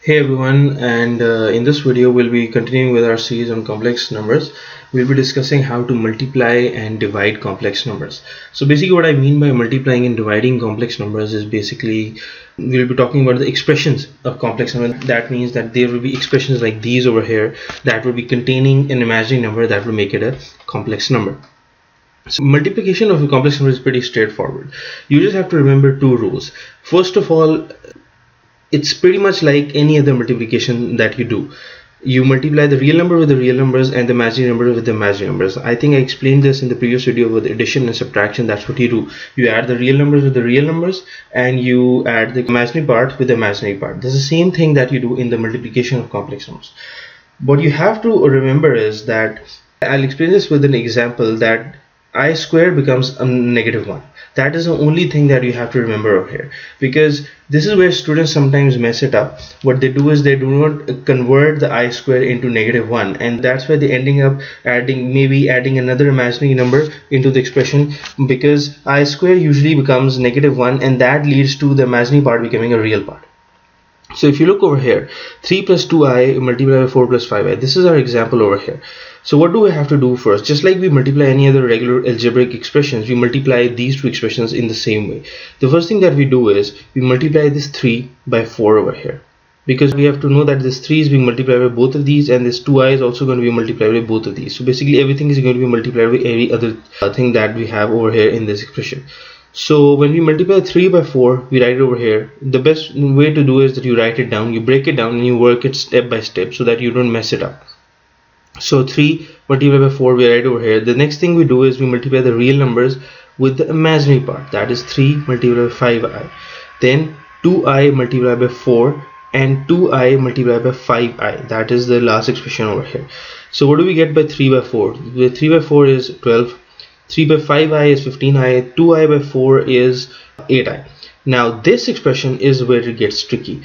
Hey everyone, and in this video we'll be continuing with our series on complex numbers. We'll be discussing how to multiply and divide complex numbers. So basically what I mean by multiplying and dividing complex numbers is basically we'll be talking about the expressions of complex numbers. That means that there will be expressions like these over here that will be containing an imaginary number that will make it a complex number. So multiplication of a complex number is pretty straightforward. You just have to remember two rules. First of all, it's pretty much like any other multiplication that you do. You multiply the real number with the real numbers and the imaginary number with the imaginary numbers. I think I explained this in the previous video with addition and subtraction. That's what you do. You add the real numbers with the real numbers and you add the imaginary part with the imaginary part. This is the same thing that you do in the multiplication of complex numbers. What you have to remember is that I'll explain this with an example that I squared becomes a -1. That is the only thing that you have to remember over here, because this is where students sometimes mess it up. What they do is they do not convert the I square into -1, and that's why they're ending up maybe adding another imaginary number into the expression, because I square usually becomes -1 and that leads to the imaginary part becoming a real part. So if you look over here, 3 plus 2i multiplied by 4 plus 5i, this is our example over here. So what do we have to do first? Just like we multiply any other regular algebraic expressions, we multiply these two expressions in the same way. The first thing that we do is we multiply this 3 by 4 over here, because we have to know that this 3 is being multiplied by both of these and this 2i is also going to be multiplied by both of these. So basically everything is going to be multiplied by every other thing that we have over here in this expression. So when we multiply 3 by 4, we write it over here. The best way to do is that you write it down, you break it down and you work it step by step so that you don't mess it up. So 3 multiplied by 4, we write over here. The next thing we do is we multiply the real numbers with the imaginary part, that is 3 multiplied by 5i. Then 2i multiplied by 4 and 2i multiplied by 5i. That is the last expression over here. So what do we get by 3 by 4? The 3 by 4 is 12. 3 by 5i is 15i, 2i by 4 is 8i. Now this expression is where it gets tricky.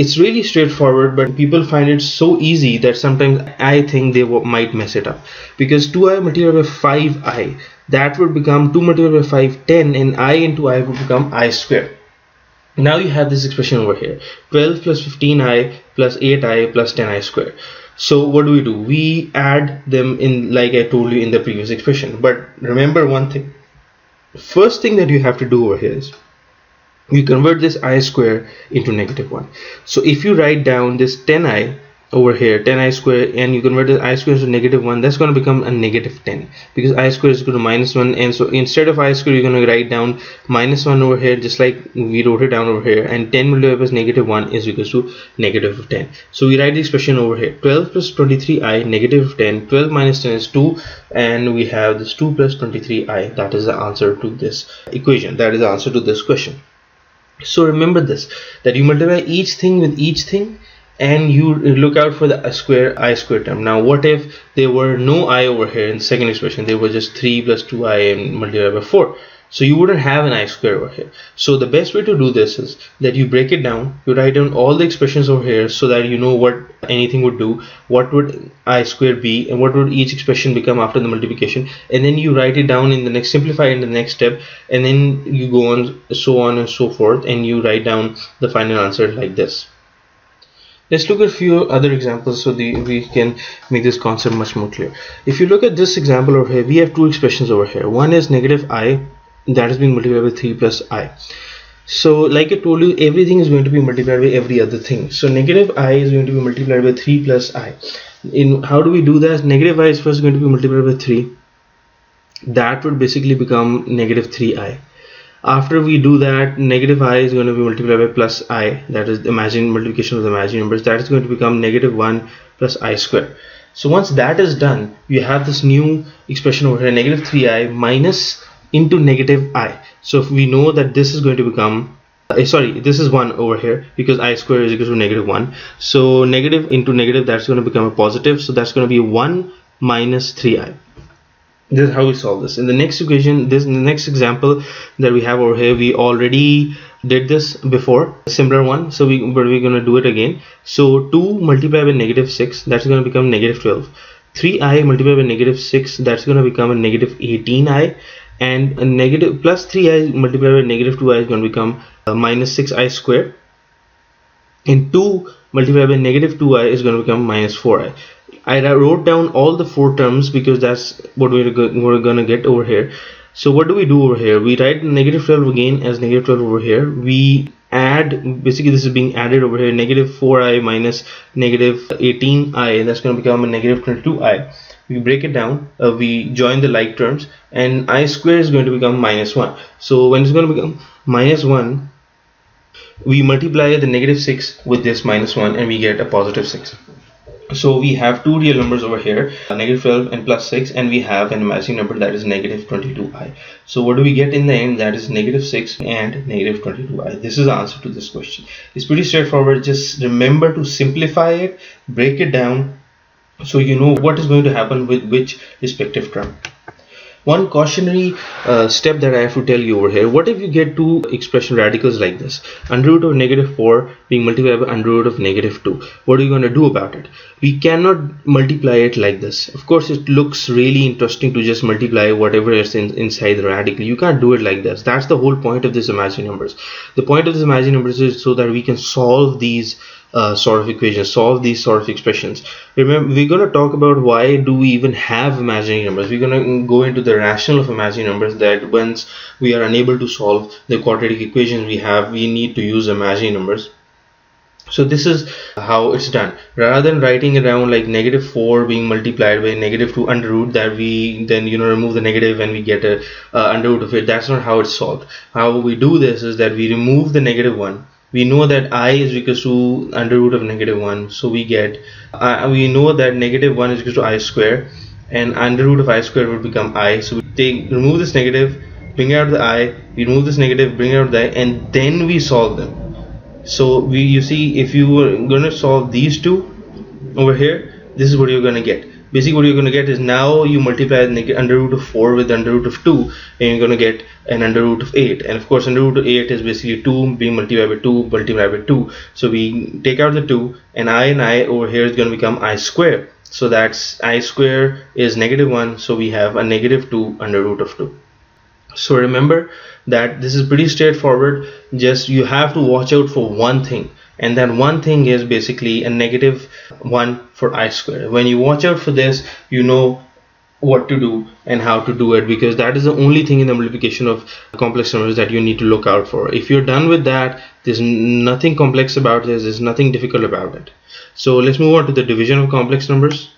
It's really straightforward, but people find it so easy that sometimes I think they might mess it up, because 2i multiplied by 5i, that would become 2 multiplied by 5, 10, and I into I would become I square. Now you have this expression over here, 12 plus 15i plus 8i plus 10i square. So what do? We add them in like I told you in the previous expression. But remember one thing. First thing that you have to do over here is you convert this I square into -1. So if you write down this 10i over here, 10i square, and you convert the I square to -1, that's going to become a -10, because I square is equal to -1, and so instead of I square you're going to write down -1 over here, just like we wrote it down over here, and 10 multiplied by -1 is equal to -10. So we write the expression over here, 12 plus 23i -10, 12 minus 10 is 2, and we have this 2 plus 23i. That is the answer to this equation. That is the answer to this question. So remember this, that you multiply each thing with each thing and you look out for the I square term. Now what if there were no I over here in the second expression, there was just 3 plus 2i and multiplied by 4, so you wouldn't have an I square over here. So the best way to do this is that you break it down, you write down all the expressions over here so that you know what anything would do, what would I square be, and what would each expression become after the multiplication, and then you write it down in the next, simplify in the next step, and then you go on and so forth, and you write down the final answer like this. Let's look at a few other examples so we can make this concept much more clear. If you look at this example over here, we have two expressions over here. One is -i, that is being multiplied by 3 plus I. So like I told you, everything is going to be multiplied by every other thing. So -i is going to be multiplied by 3 plus I. How do we do that? -i is first going to be multiplied by 3. That would basically become -3i. After we do that, -i is going to be multiplied by plus I, that is the multiplication of the imaginary numbers. That is going to become -1 plus I square. So once that is done, you have this new expression over here, -3i minus into -i. So if we know that this is going to become this is 1 over here, because I square is equal to -1. So negative into negative, that's going to become a positive, so that's going to be 1 minus 3i. This is how we solve this. In the next equation, in the next example that we have over here, we already did this before, a similar one, so we're going to do it again. So 2 multiplied by -6, that's going to become -12. 3i multiplied by -6, that's going to become a -18i, and a negative plus 3i multiplied by -2i is going to become -6i square. And 2 multiplied by negative 2i is going to become minus 4i. I wrote down all the 4 terms because that's what we're going to get over here. So what do we do over here? We write negative 12 again as negative 12 over here. We add, basically this is being added over here, negative 4i minus negative 18i, and that's going to become a negative 22i. We break it down, we join the like terms, and I square is going to become minus 1. So when it's going to become minus 1, we multiply the negative 6 with this minus 1 and we get a positive 6. So we have two real numbers over here, negative 12 and plus 6, and we have an imaginary number that is negative 22i. So what do we get in the end? That is negative 6 and negative 22i. This is the answer to this question. It's pretty straightforward. Just remember to simplify it, break it down, so you know what is going to happen with which respective term. One cautionary step that I have to tell you over here: what if you get two expression radicals like this, under root of negative 4 being multiplied by under root of negative 2? What are you going to do about it? We cannot multiply it like this. Of course, it looks really interesting to just multiply whatever is inside the radical. You can't do it like this. That's the whole point of this imaginary numbers. The point of this imaginary numbers is so that we can solve these sort of equations, solve these sort of expressions. Remember, we're going to talk about why do we even have imaginary numbers. We're going to go into the rationale of imaginary numbers, that once we are unable to solve the quadratic equations we need to use imaginary numbers. So this is how it's done. Rather than writing it down like negative 4 being multiplied by negative 2 under root, that we then remove the negative and we get a under root of it. That's not how it's solved. How we do this is that we remove the negative 1. We know that I is equals to under root of negative 1, so we get we know that negative 1 is equal to I square, and under root of I square would become I. So we remove this negative, bring out the I, we remove this negative, bring out the I, and then we solve them. So you see, if you were going to solve these two over here, this is what you're going to get. Basically what you're going to get is, now you multiply the under root of 4 with under root of 2, and you're going to get an under root of 8. And of course under root of 8 is basically 2 being multiplied by 2 multiplied by 2. So we take out the 2, and I over here is going to become I square. So that's I square is negative 1, so we have a negative 2 under root of 2. So remember that this is pretty straightforward. Just you have to watch out for one thing, and that one thing is basically a negative 1 for I square. When you watch out for this, you know what to do and how to do it, because that is the only thing in the multiplication of complex numbers that you need to look out for. If you're done with that, there's nothing complex about this, there's nothing difficult about it. So let's move on to the division of complex numbers.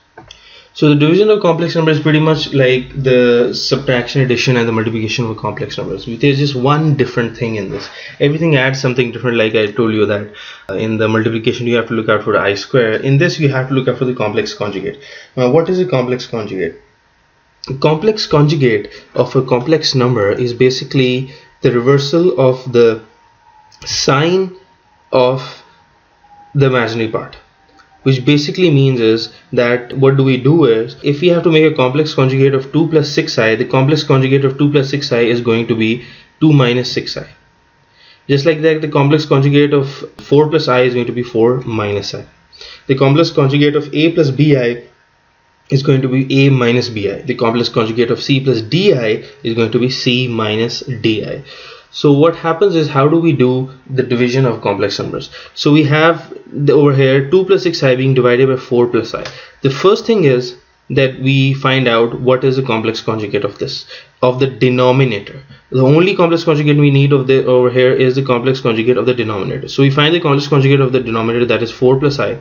So the division of complex numbers is pretty much like the subtraction, addition, and the multiplication of complex numbers. There's just one different thing in this. Everything adds something different. Like I told you that in the multiplication you have to look out for the I square. In this you have to look out for the complex conjugate. Now what is a complex conjugate? A complex conjugate of a complex number is basically the reversal of the sign of the imaginary part. Which basically means is that what do we do is, if we have to make a complex conjugate of 2 plus 6i, the complex conjugate of 2 plus 6i is going to be 2 minus 6i. Just like that, the complex conjugate of 4 plus I is going to be 4 minus I. The complex conjugate of a plus bi is going to be a minus bi. The complex conjugate of c plus di is going to be c minus di. So what happens is, how do we do the division of complex numbers? So we have over here 2 plus 6i being divided by 4 plus I. The first thing is that we find out what is the complex conjugate of this, of the denominator. The only complex conjugate we need over here is the complex conjugate of the denominator. So we find the complex conjugate of the denominator, that is 4 plus I.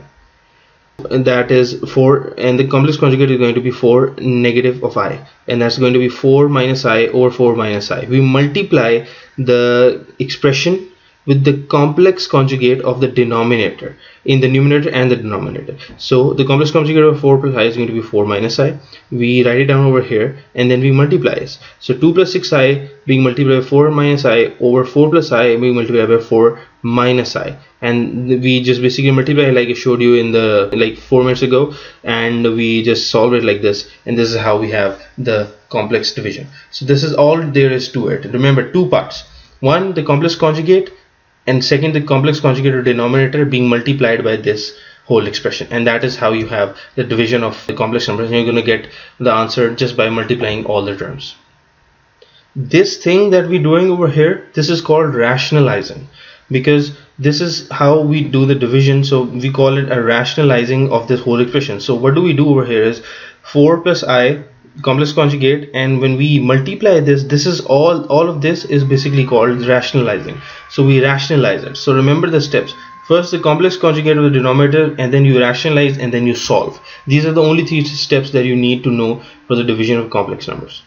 And that is 4, and the complex conjugate is going to be 4 negative of I, and that's going to be 4 minus I over 4 minus I. We multiply the expression with the complex conjugate of the denominator in the numerator and the denominator. So the complex conjugate of 4 plus I is going to be 4 minus I. We write it down over here, and then we multiply it. So 2 plus 6i being multiplied by 4 minus I over 4 plus I being multiplied by 4 minus I, and we just basically multiply like I showed you in the 4 minutes ago, and we just solve it like this, and this is how we have the complex division. So this is all there is to it. Remember, two parts: one, the complex conjugate, and second, the complex conjugate of denominator being multiplied by this whole expression, and that is how you have the division of the complex numbers, and you're going to get the answer just by multiplying all the terms. This thing that we're doing over here, this is called rationalizing, because this is how we do the division, so we call it a rationalizing of this whole expression. So what do we do over here is 4 plus I complex conjugate, and when we multiply this is all of this is basically called rationalizing. So we rationalize it. So remember the steps: first the complex conjugate of the denominator, and then you rationalize, and then you solve. These are the only 3 steps that you need to know for the division of complex numbers.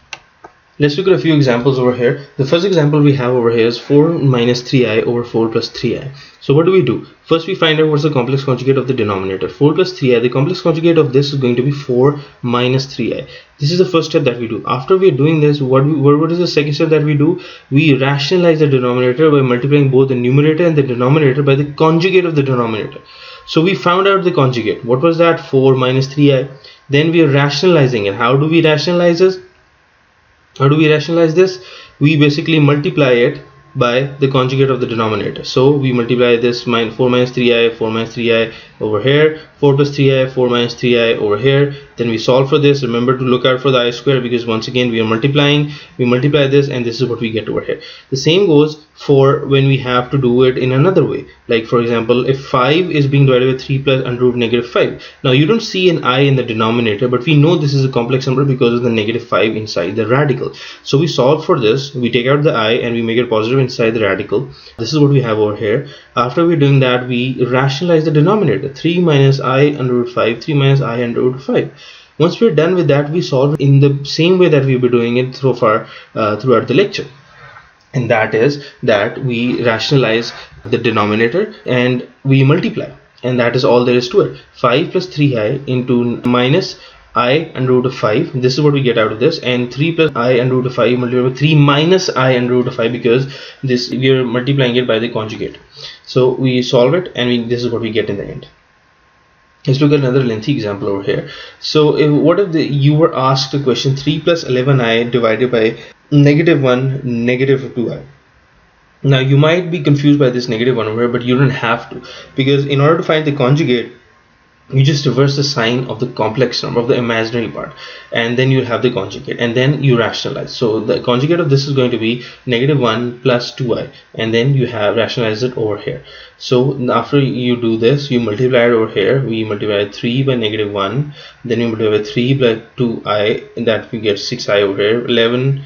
Let's look at a few examples over here. The first example we have over here is 4 minus 3i over 4 plus 3i. So what do we do? First we find out what's the complex conjugate of the denominator. 4 plus 3i, the complex conjugate of this is going to be 4 minus 3i. This is the first step that we do. After we are doing this, what is the second step that we do? We rationalize the denominator by multiplying both the numerator and the denominator by the conjugate of the denominator. So we found out the conjugate. What was that? 4 minus 3i. Then we are rationalizing it. How do we rationalize this? We basically multiply it by the conjugate of the denominator. So we multiply this 4 minus 3i over here, 4 plus 3i, 4 minus 3i over here. Then we solve for this. Remember to look out for the I square, because once again we are multiplying. We multiply this, and this is what we get over here. The same goes for when we have to do it in another way. Like for example, if 5 is being divided by 3 plus under root negative 5. Now you don't see an I in the denominator, but we know this is a complex number because of the negative 5 inside the radical. So we solve for this. We take out the I and we make it positive inside the radical. This is what we have over here. After we're doing that, we rationalize the denominator. 3 minus I under root 5, 3 minus I under root 5. Once we're done with that, we solve in the same way that we've been doing it so far throughout the lecture. And that is that we rationalize the denominator and we multiply. And that is all there is to it. 5 plus 3i into minus I under root of 5. This is what we get out of this. And 3 plus I under root of 5 multiplied by 3 minus I under root of 5, because this we are multiplying it by the conjugate. So we solve it, and this is what we get in the end. Let's look at another lengthy example over here. So if you were asked a question, 3 plus 11i divided by negative 1 negative 2i. Now you might be confused by this negative 1 over here, but you don't have to, because in order to find the conjugate, you just reverse the sign of the complex number, of the imaginary part, and then you have the conjugate, and then you rationalize. So the conjugate of this is going to be negative 1 plus 2i, and then you have rationalized it over here. So after you do this, you multiply it over here. We multiply 3 by negative 1, then you multiply 3 by 2i, and that we get 6i over here. 11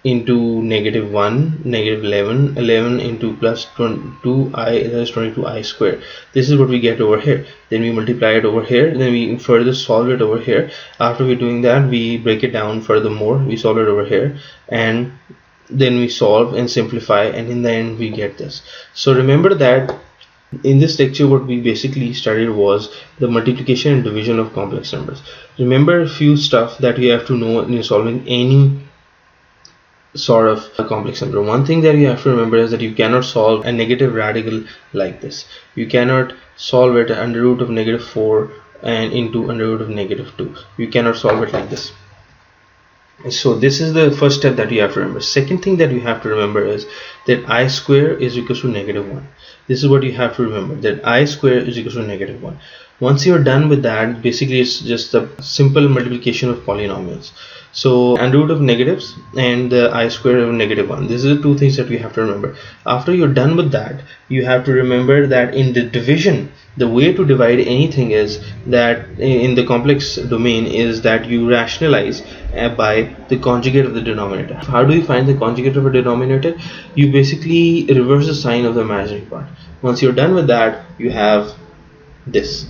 into negative 1, negative 11, 11 into plus 2i, that is 22i square. This is what we get over here. Then we multiply it over here, then we further solve it over here. After we're doing that, we break it down furthermore. We solve it over here, and then we solve and simplify, and in the end we get this. So remember that in this lecture what we basically studied was the multiplication and division of complex numbers. Remember a few stuff that you have to know in solving any sort of a complex number. One thing that you have to remember is that you cannot solve a negative radical like this. You cannot solve it under root of negative 4 and into under root of negative 2. You cannot solve it like this. So this is the first step that you have to remember. Second thing that you have to remember is that I square is equal to negative 1. This is what you have to remember, that I square is equal to negative 1. Once you're done with that, basically it's just a simple multiplication of polynomials. So under root of negatives and the I square of negative 1. These are the two things that we have to remember. After you're done with that, you have to remember that in the division, the way to divide anything is that in the complex domain is that you rationalize by the conjugate of the denominator. How do you find the conjugate of a denominator? You basically reverse the sign of the imaginary part. Once you're done with that, you have this.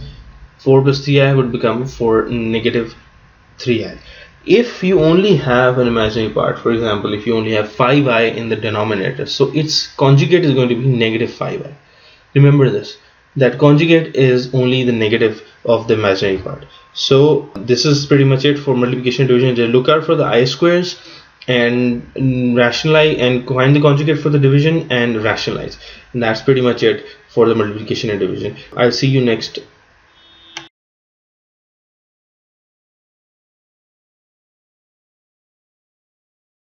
4 plus 3i would become 4 negative 3i. If you only have an imaginary part, for example, if you only have 5i in the denominator, so its conjugate is going to be negative 5i. Remember this, that conjugate is only the negative of the imaginary part. So this is pretty much it for multiplication and division. Just look out for the I squares and rationalize and find the conjugate for the division and rationalize. And that's pretty much it for the multiplication and division. I'll see you next